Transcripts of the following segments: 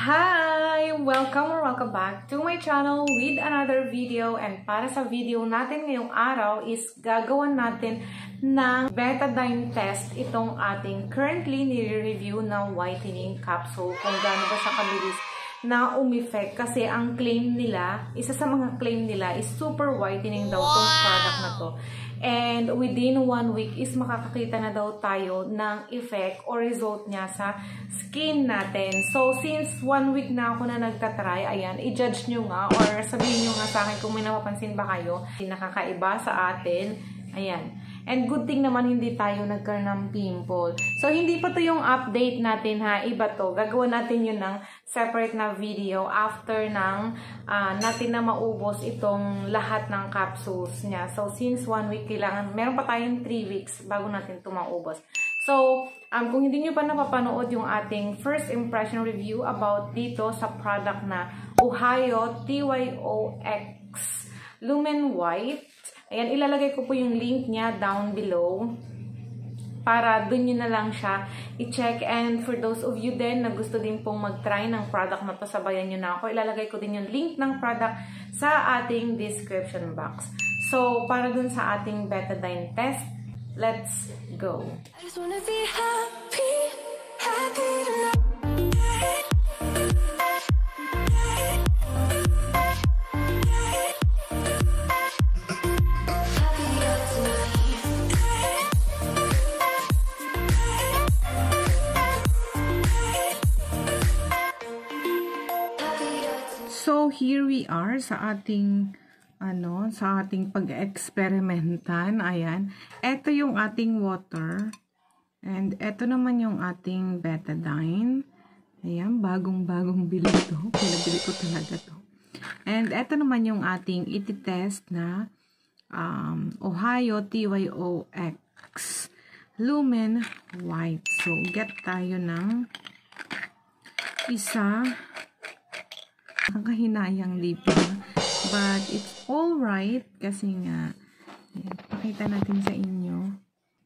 Hi! Welcome or welcome back to my channel with another video, and para sa video natin ngayong araw is gagawan natin ng betadine test itong ating currently nire-review na whitening capsule, kung gaano ba siya kabilis na umeffect. Kasi ang claim nila, isa sa mga claim nila is super whitening daw tong product na to. And within 1 week is makakakita na daw tayo ng effect or result niya sa skin natin. So, since 1 week na ako na nagtatry, ayan, i-judge nyo nga or sabihin nyo nga sa akin kung may napapansin ba kayo nakakaiba sa atin. Ayan. And good thing naman hindi tayo nagkaroon ng pimple. So, hindi pa to yung update natin ha. Iba to. Gagawin natin yun ng separate na video after ng natin na maubos itong lahat ng capsules niya. So, since 1 week, kailangan, meron pa tayong 3 weeks bago natin ito maubos. So, kung hindi nyo pa napapanood yung ating first impression review about dito sa product na Ohio TYOX Lumen White, ayan, ilalagay ko po yung link niya down below para dun nyo na lang siya i-check. And for those of you din na gusto din pong mag-try ng product na to, sabayan nyo na ako. Ilalagay ko din yung link ng product sa ating description box. So, para dun sa ating betadine test, let's go! I just wanna be happy, happy tonight. So, here we are sa ating pag-eksperimentan. Ayan. Ito yung ating water. And ito naman yung ating betadine. Ayan, bagong-bagong bili to. Pinabili ko talaga to. And ito naman yung ating iti-test na Ohio TYOX Lumen White. So, get tayo ng isa. Nakakahinayang lip na. But it's alright kasi nga pakita natin sa inyo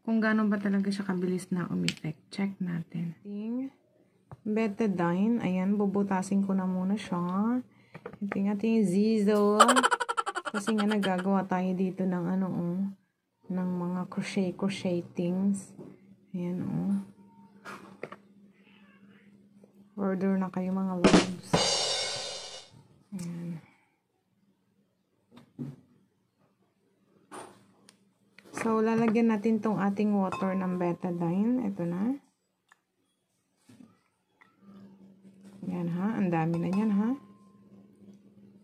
kung gaano ba talaga siya kabilis na umeffect. Check natin. Betadine. Ayan, bubutasin ko na muna siya. Ito yung ating Zizzle. Kasi nga nagagawa tayo dito ng ng mga crochet things. Ayan Order na kayo mga loves. Ayan. So, lalagyan natin tong ating water ng betadine. Ito na. Yan ha. Ang dami na yan ha.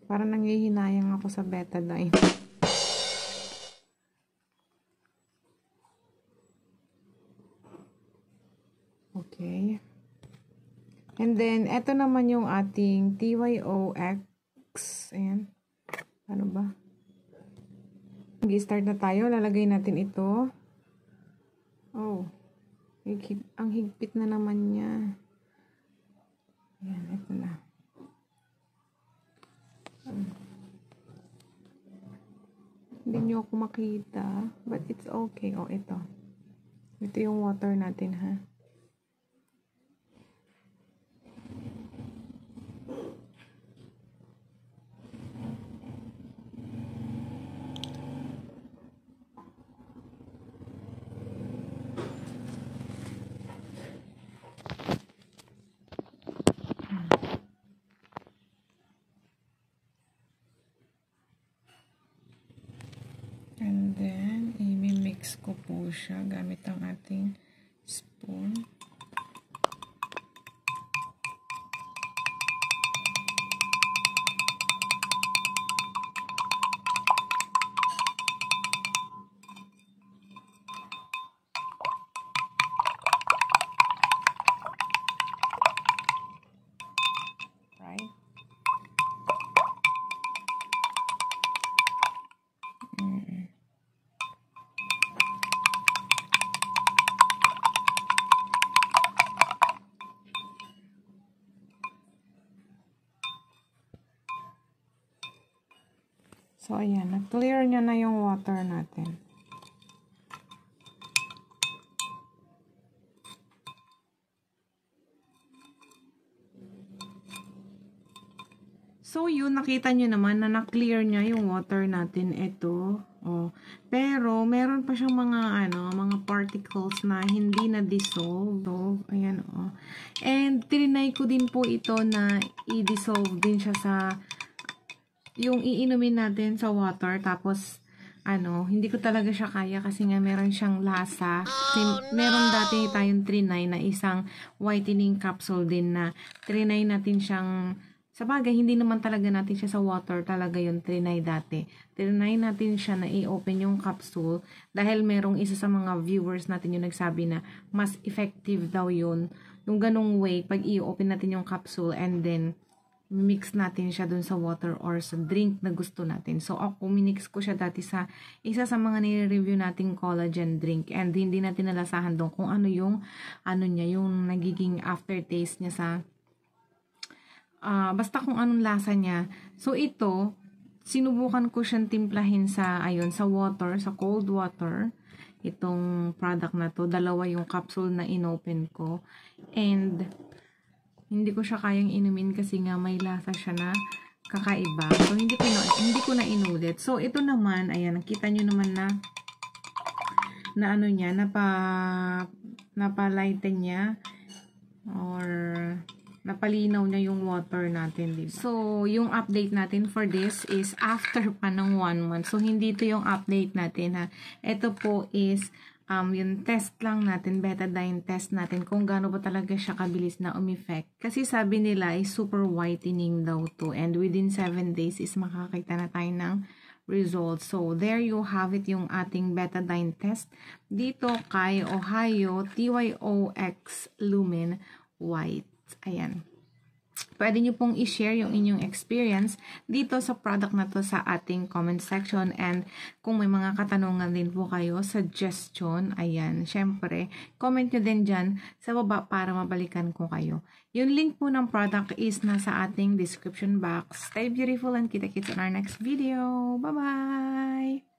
Parang nanghihinayang ako sa betadine. Okay. And then, ito naman yung ating TYOX. Ayan. Ano ba? Mag-start na tayo. Lalagay natin ito. Oh. Ang higpit na naman niya. Ayan. Ito na. Hindi nyo ako makita. But it's okay. Oh, ito. Ito yung water natin, ha? And then, i-mix ko po siya gamit ang ating spoon. Right? So, ayan. Na-clear niya na yung water natin. So, yun, nakita nyo naman na na-clear niya yung water natin. Ito. Oh. Pero, meron pa siyang mga, mga particles na hindi na-dissolve. So, ayan, oh. And, trinay ko din po ito na i-dissolve din siya sa yung iinumin natin sa water. Tapos, hindi ko talaga siya kaya kasi nga meron siyang lasa. Meron dati tayong trinay na isang whitening capsule din na trinay natin siyang, sa bagay, hindi naman talaga natin siya sa water talaga yung trinay dati. Trinay natin siya na i-open yung capsule dahil merong isa sa mga viewers natin yung nagsabi na mas effective daw yun. Yung ganong way, pag i-open natin yung capsule and then mix natin siya dun sa water or sa drink na gusto natin. So, ako, minix ko siya dati sa isa sa mga nire-review nating collagen drink and hindi natin nalasahan doon kung ano yung, yung nagiging aftertaste niya sa, basta kung anong lasa niya. So, ito, sinubukan ko siyang timplahin sa, sa water, sa cold water. Itong product na to, dalawa yung capsule na inopen ko. And, hindi ko siya kayang inumin kasi nga may lasa siya na kakaiba. So, hindi ko na inulit. So, ito naman, ayan, nakita nyo naman na niya, napalighten niya or napalinaw niya yung water natin, diba? So, yung update natin for this is after pa ng 1 month. So, hindi ito yung update natin, ha. Ito po is yung test lang natin, betadine test natin kung gaano ba talaga siya kabilis na umeffect. Kasi sabi nila ay super whitening daw to and within 7 days is makakita na tayo ng results. So, there you have it, yung ating betadine test dito kay Ohio TYOX Lumen White. Ayan. Pwede nyo pong i-share yung inyong experience dito sa product na to sa ating comment section. And kung may mga katanungan din po kayo, suggestion, ayan, syempre, comment nyo din dyan sa baba para mabalikan ko kayo. Yung link po ng product is nasa ating description box. Stay beautiful and kita-kits on our next video. Bye-bye!